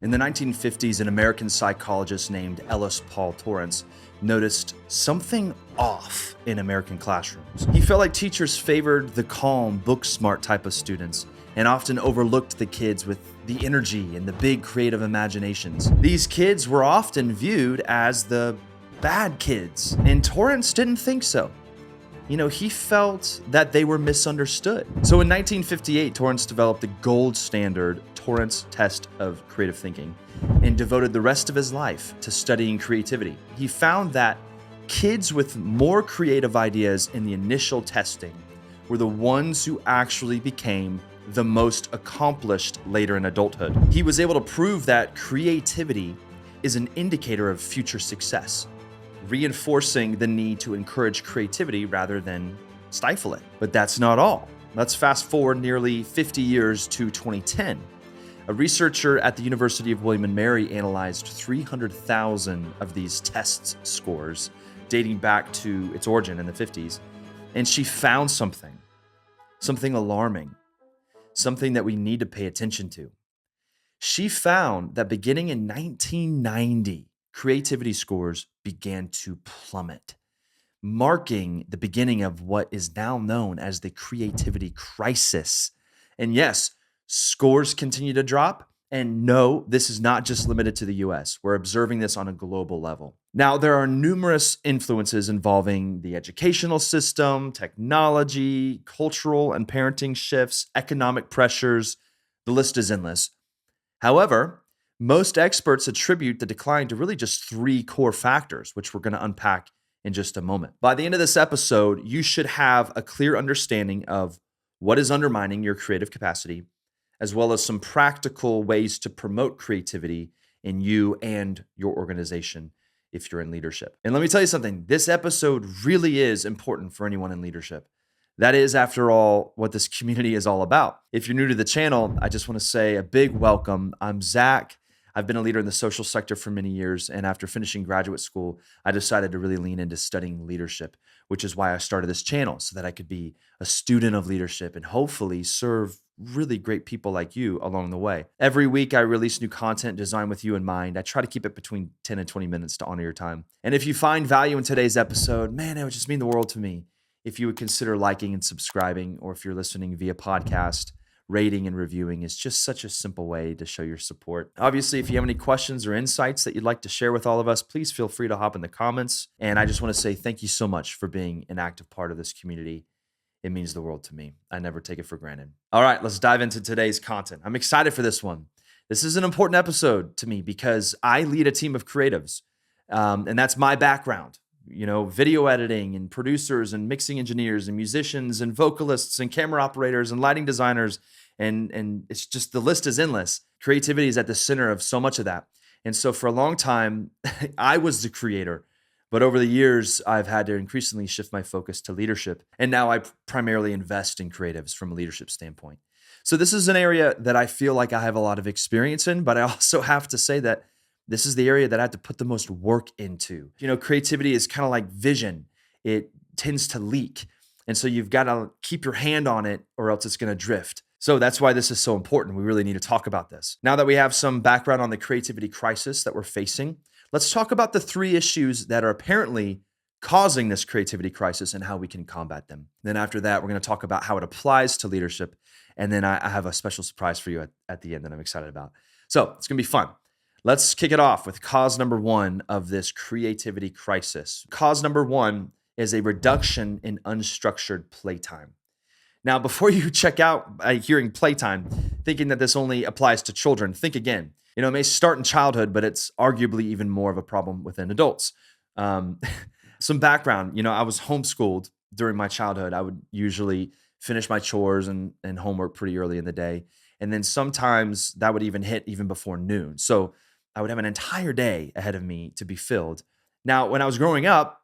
In the 1950s, an American psychologist named Ellis Paul Torrance noticed something off in American classrooms. He felt like teachers favored the calm, book-smart type of students and often overlooked the kids with the energy and the big creative imaginations. These kids were often viewed as the bad kids, and Torrance didn't think so. He felt that they were misunderstood. So in 1958, Torrance developed the gold standard Torrance test of creative thinking and devoted the rest of his life to studying creativity. He found that kids with more creative ideas in the initial testing were the ones who actually became the most accomplished later in adulthood. He was able to prove that creativity is an indicator of future success, reinforcing the need to encourage creativity rather than stifle it. But that's not all. Let's fast forward nearly 50 years to 2010. A researcher at the University of William & Mary analyzed 300,000 of these test scores dating back to its origin in the 50s, and she found something alarming, something that we need to pay attention to. She found that beginning in 1990, creativity scores began to plummet, marking the beginning of what is now known as the creativity crisis. And yes, scores continue to drop. And no, this is not just limited to the US. We're observing this on a global level. Now, there are numerous influences involving the educational system, technology, cultural and parenting shifts, economic pressures. The list is endless. However, most experts attribute the decline to really just three core factors, which we're going to unpack in just a moment. By the end of this episode, you should have a clear understanding of what is undermining your creative capacity, as well as some practical ways to promote creativity in you and your organization if you're in leadership. And let me tell you something, this episode really is important for anyone in leadership. That is, after all, what this community is all about. If you're new to the channel, I just want to say a big welcome. I'm Zach. I've been a leader in the social sector for many years, and after finishing graduate school, I decided to really lean into studying leadership, which is why I started this channel, so that I could be a student of leadership and hopefully serve really great people like you along the way. Every week, I release new content designed with you in mind. I try to keep it between 10 and 20 minutes to honor your time. And if you find value in today's episode, man, it would just mean the world to me if you would consider liking and subscribing, or if you're listening via podcast, rating and reviewing is just such a simple way to show your support. Obviously, if you have any questions or insights that you'd like to share with all of us, please feel free to hop in the comments. And I just want to say thank you so much for being an active part of this community. It means the world to me. I never take it for granted. All right, let's dive into today's content. I'm excited for this one. This is an important episode to me because I lead a team of creatives, and that's my background. Video editing and producers and mixing engineers and musicians and vocalists and camera operators and lighting designers. And it's just, the list is endless. Creativity is at the center of so much of that. And so for a long time, I was the creator. But over the years, I've had to increasingly shift my focus to leadership. And now I primarily invest in creatives from a leadership standpoint. So this is an area that I feel like I have a lot of experience in, but I also have to say that this is the area that I have to put the most work into. Creativity is kind of like vision. It tends to leak. And so you've got to keep your hand on it or else it's going to drift. So that's why this is so important. We really need to talk about this. Now that we have some background on the creativity crisis that we're facing, let's talk about the three issues that are apparently causing this creativity crisis and how we can combat them. Then after that, we're going to talk about how it applies to leadership. And then I have a special surprise for you at the end that I'm excited about. So it's going to be fun. Let's kick it off with cause number one of this creativity crisis. Cause number one is a reduction in unstructured playtime. Now, before you check out hearing playtime, thinking that this only applies to children, think again. It may start in childhood, but it's arguably even more of a problem within adults. Some background, I was homeschooled during my childhood. I would usually finish my chores and homework pretty early in the day. And then sometimes that would even hit even before noon. So I would have an entire day ahead of me to be filled. Now, when I was growing up,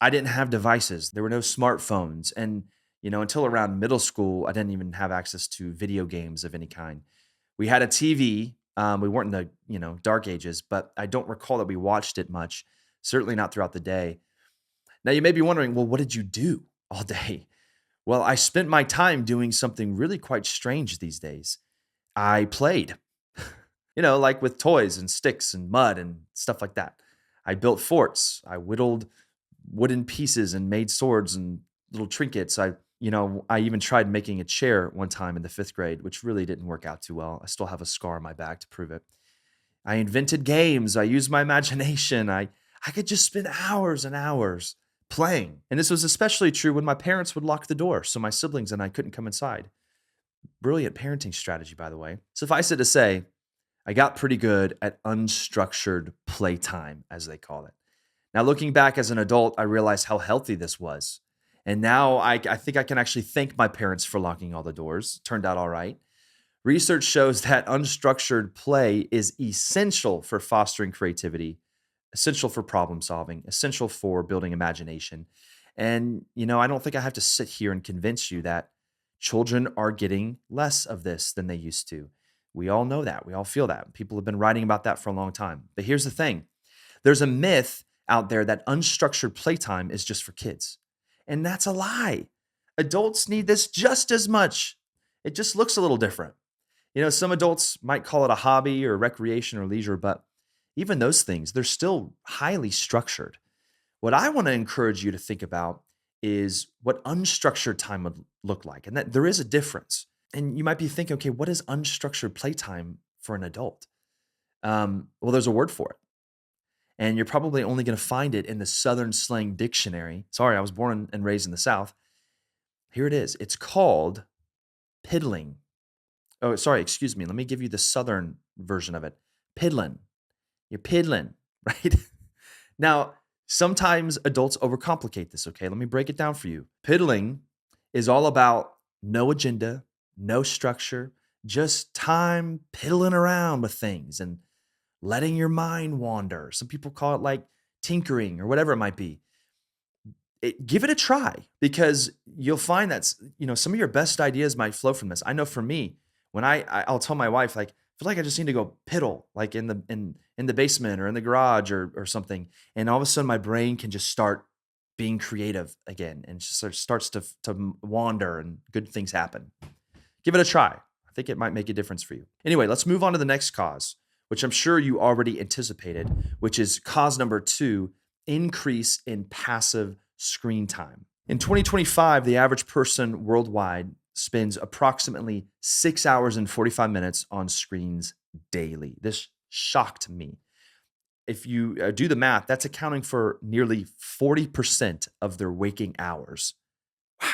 I didn't have devices. There were no smartphones. And, until around middle school, I didn't even have access to video games of any kind. We had a TV. We weren't in the, dark ages, but I don't recall that we watched it much, certainly not throughout the day. Now, you may be wondering, well, what did you do all day? Well, I spent my time doing something really quite strange these days. I played. like with toys and sticks and mud and stuff like that. I built forts. I whittled wooden pieces and made swords and little trinkets. I even tried making a chair one time in the 5th grade, which really didn't work out too well. I still have a scar on my back to prove it. I invented games. I used my imagination. I could just spend hours and hours playing. And this was especially true when my parents would lock the door so my siblings and I couldn't come inside. Brilliant parenting strategy, by the way. Suffice it to say, I got pretty good at unstructured playtime, as they call it. Now, looking back as an adult, I realized how healthy this was. And now I think I can actually thank my parents for locking all the doors. Turned out all right. Research shows that unstructured play is essential for fostering creativity, essential for problem solving, essential for building imagination. And, I don't think I have to sit here and convince you that children are getting less of this than they used to. We all know that. We all feel that. People have been writing about that for a long time. But here's the thing, there's a myth out there that unstructured playtime is just for kids. And that's a lie. Adults need this just as much. It just looks a little different. Some adults might call it a hobby or recreation or leisure, but even those things, they're still highly structured. What I want to encourage you to think about is what unstructured time would look like, and that there is a difference. And you might be thinking, okay, what is unstructured playtime for an adult? Well, there's a word for it. And you're probably only going to find it in the Southern Slang Dictionary. Sorry, I was born and raised in the South. Here it is. It's called piddling. Oh, sorry, excuse me. Let me give you the Southern version of it. Piddling. You're piddling, right? Now, sometimes adults overcomplicate this, okay? Let me break it down for you. Piddling is all about no agenda, no structure, just time piddling around with things and letting your mind wander. Some people call it like tinkering or whatever it might be. Give it a try, because you'll find that some of your best ideas might flow from this. I know for me, when I'll tell my wife, like, I feel like I just need to go piddle, like in the basement or in the garage or something, and all of a sudden my brain can just start being creative again and just sort of starts to wander and good things happen. Give it a try. I think it might make a difference for you. Anyway, let's move on to the next cause, which I'm sure you already anticipated, which is cause number 2, increase in passive screen time. In 2025, the average person worldwide spends approximately 6 hours and 45 minutes on screens daily. This shocked me. If you do the math, that's accounting for nearly 40% of their waking hours. Wow.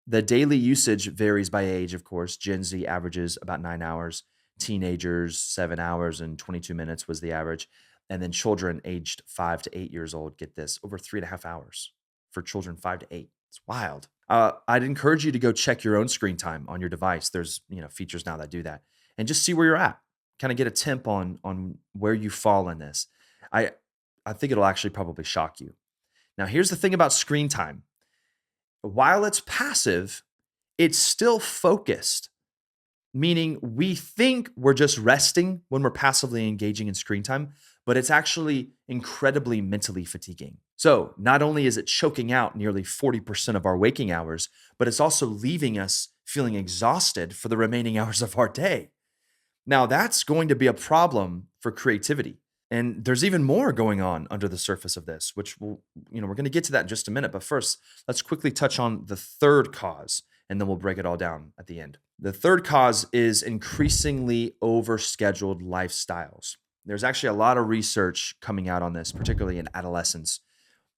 The daily usage varies by age, of course. Gen Z averages about 9 hours. Teenagers, 7 hours and 22 minutes was the average. And then children aged 5 to 8 years old, get this, over 3.5 hours for children 5 to 8. It's wild. I'd encourage you to go check your own screen time on your device. There's features now that do that, and just see where you're at. Kind of get a temp on where you fall in this. I think it'll actually probably shock you. Now, here's the thing about screen time. While it's passive, it's still focused, meaning we think we're just resting when we're passively engaging in screen time, but it's actually incredibly mentally fatiguing. So not only is it choking out nearly 40% of our waking hours, but it's also leaving us feeling exhausted for the remaining hours of our day. Now, that's going to be a problem for creativity. And there's even more going on under the surface of this, which we're going to get to that in just a minute. But first, let's quickly touch on the third cause, and then we'll break it all down at the end. The third cause is increasingly overscheduled lifestyles. There's actually a lot of research coming out on this, particularly in adolescence.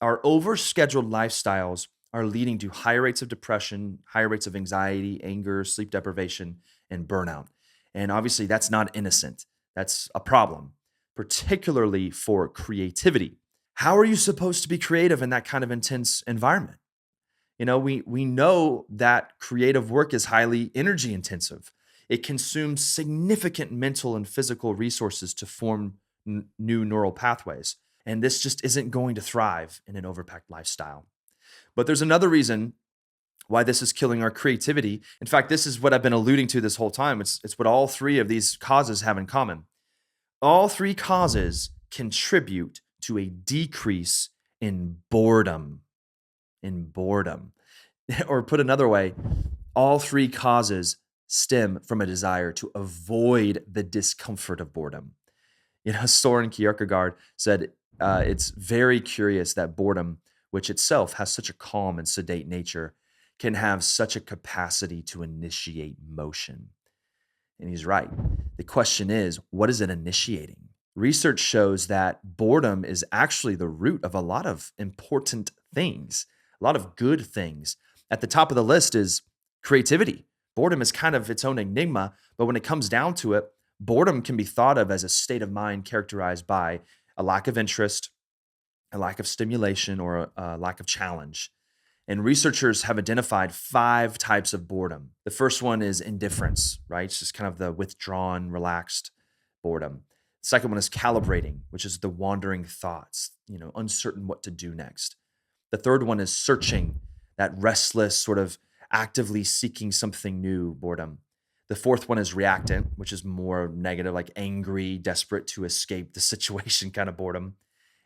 Our overscheduled lifestyles are leading to higher rates of depression, higher rates of anxiety, anger, sleep deprivation, and burnout. And obviously, that's not innocent. That's a problem, particularly for creativity. How are you supposed to be creative in that kind of intense environment? We know that creative work is highly energy intensive. It consumes significant mental and physical resources to form new neural pathways. And this just isn't going to thrive in an overpacked lifestyle. But there's another reason why this is killing our creativity. In fact, this is what I've been alluding to this whole time. It's what all three of these causes have in common. All three causes contribute to a decrease in boredom. Or put another way, all three causes stem from a desire to avoid the discomfort of boredom. Soren Kierkegaard said it's very curious that boredom, which itself has such a calm and sedate nature, can have such a capacity to initiate motion. And he's right. The question is, what is it initiating? Research shows that boredom is actually the root of a lot of important things, a lot of good things. At the top of the list is creativity. Boredom is kind of its own enigma, but when it comes down to it, boredom can be thought of as a state of mind characterized by a lack of interest, a lack of stimulation, or a lack of challenge. And researchers have identified 5 types of boredom. The first one is indifference, right? It's just kind of the withdrawn, relaxed boredom. The second one is calibrating, which is the wandering thoughts, uncertain what to do next. The third one is searching, that restless, sort of actively seeking something new boredom. The fourth one is reactant, which is more negative, like angry, desperate to escape the situation kind of boredom.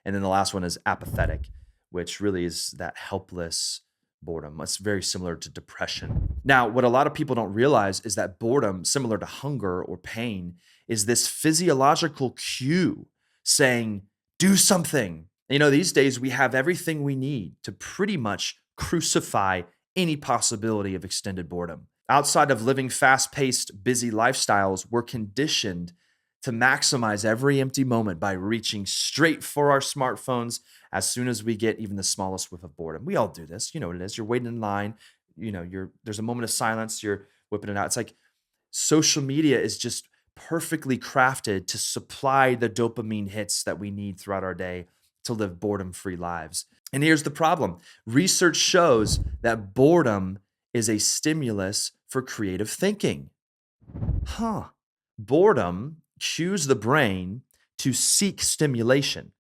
And then the last one is apathetic, which really is that helpless boredom. It's very similar to depression. Now, what a lot of people don't realize is that boredom, similar to hunger or pain, is this physiological cue saying, do something. These days we have everything we need to pretty much crucify any possibility of extended boredom. Outside of living fast-paced, busy lifestyles, we're conditioned to maximize every empty moment by reaching straight for our smartphones as soon as we get even the smallest whiff of boredom. We all do this. You know what it is. You're waiting in line. There's a moment of silence. You're whipping it out. It's like social media is just perfectly crafted to supply the dopamine hits that we need throughout our day to live boredom-free lives. And here's the problem. Research shows that boredom is a stimulus for creative thinking. Boredom cues the brain to seek stimulation.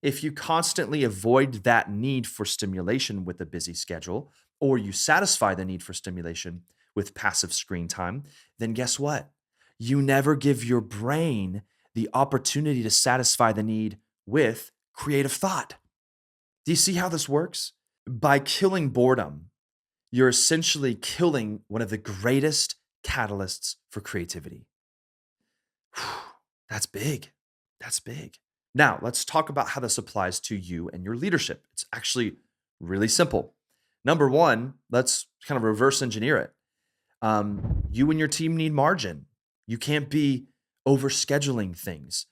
If you constantly avoid that need for stimulation with a busy schedule, or you satisfy the need for stimulation with passive screen time, then guess what? You never give your brain the opportunity to satisfy the need with creative thought. Do you see how this works? By killing boredom, you're essentially killing one of the greatest catalysts for creativity. That's big. That's big. Now, let's talk about how this applies to you and your leadership. It's actually really simple. Number one, let's kind of reverse engineer it. You and your team need margin. You can't be overscheduling things.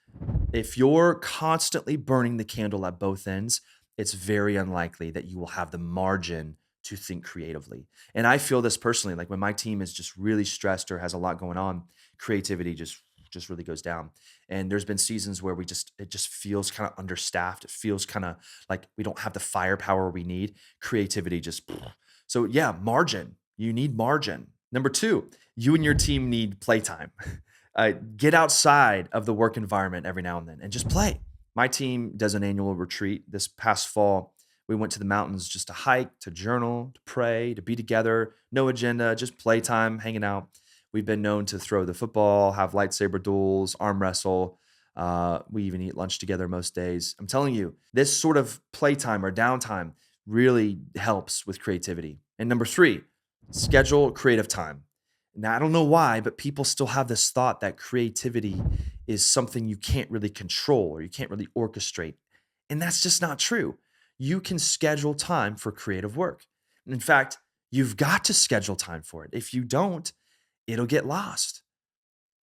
If you're constantly burning the candle at both ends, it's very unlikely that you will have the margin to think creatively. And I feel this personally, like when my team is just really stressed or has a lot going on, creativity just really goes down. And there's been seasons where it just feels kind of understaffed. It feels kind of like we don't have the firepower we need. Creativity just, so yeah, margin. You need margin. Number two, you and your team need playtime. Get outside of the work environment every now and then and just play. My team does an annual retreat. This past fall, we went to the mountains just to hike, to journal, to pray, to be together. No agenda, just playtime, hanging out. We've been known to throw the football, have lightsaber duels, arm wrestle. We even eat lunch together most days. I'm telling you, this sort of playtime or downtime really helps with creativity. And number three, schedule creative time. Now, I don't know why, but people still have this thought that creativity is something you can't really control or you can't really orchestrate. And that's just not true. You can schedule time for creative work. In fact, you've got to schedule time for it. If you don't, it'll get lost.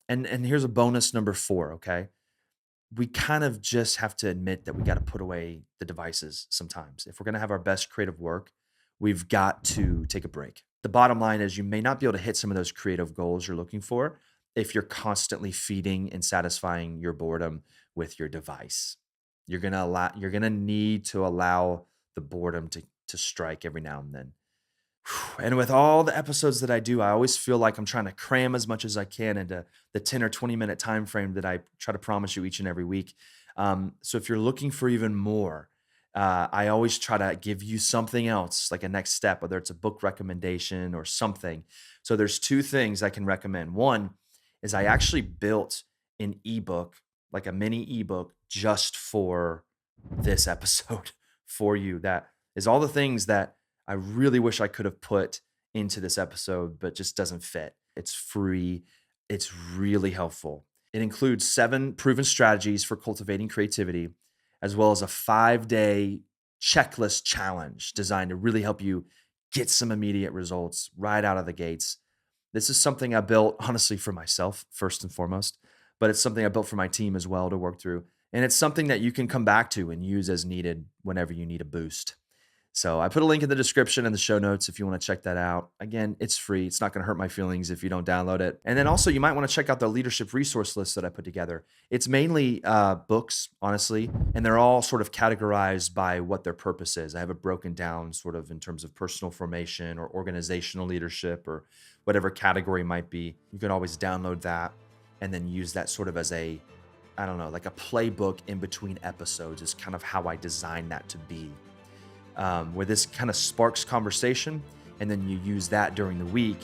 And here's a bonus number 4, okay? We kind of just have to admit that we got to put away the devices sometimes. If we're going to have our best creative work, we've got to take a break. The bottom line is you may not be able to hit some of those creative goals you're looking for if you're constantly feeding and satisfying your boredom with your device. You're gonna need to allow the boredom to strike every now and then. And with all the episodes that I do, I always feel like I'm trying to cram as much as I can into the 10 or 20 minute time frame that I try to promise you each and every week. So if you're looking for even more, I always try to give you something else, like a next step, whether it's a book recommendation or something. So there's 2 things I can recommend. One is I actually built an ebook, like a mini ebook just for this episode for you. That is all the things that I really wish I could have put into this episode, but just doesn't fit. It's free. It's really helpful. It includes 7 proven strategies for cultivating creativity, as well as a 5-day checklist challenge designed to really help you get some immediate results right out of the gates. This is something I built honestly for myself, first and foremost, but it's something I built for my team as well to work through. And it's something that you can come back to and use as needed whenever you need a boost. So I put a link in the description and the show notes if you want to check that out. Again, it's free. It's not going to hurt my feelings if you don't download it. And then also you might want to check out the leadership resource list that I put together. It's mainly books, honestly, and they're all sort of categorized by what their purpose is. I have it broken down sort of in terms of personal formation or organizational leadership or whatever category might be. You can always download that and then use that sort of as a, I don't know, like a playbook in between episodes is kind of how I designed that to be. Where this kind of sparks conversation, and then you use that during the week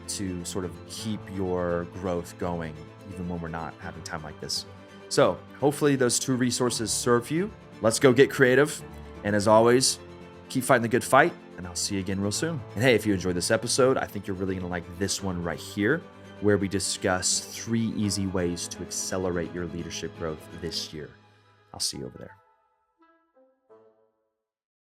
to sort of keep your growth going, even when we're not having time like this. So hopefully those 2 resources serve you. Let's go get creative. And as always, keep fighting the good fight, and I'll see you again real soon. And hey, if you enjoyed this episode, I think you're really gonna like this one right here, where we discuss 3 easy ways to accelerate your leadership growth this year. I'll see you over there.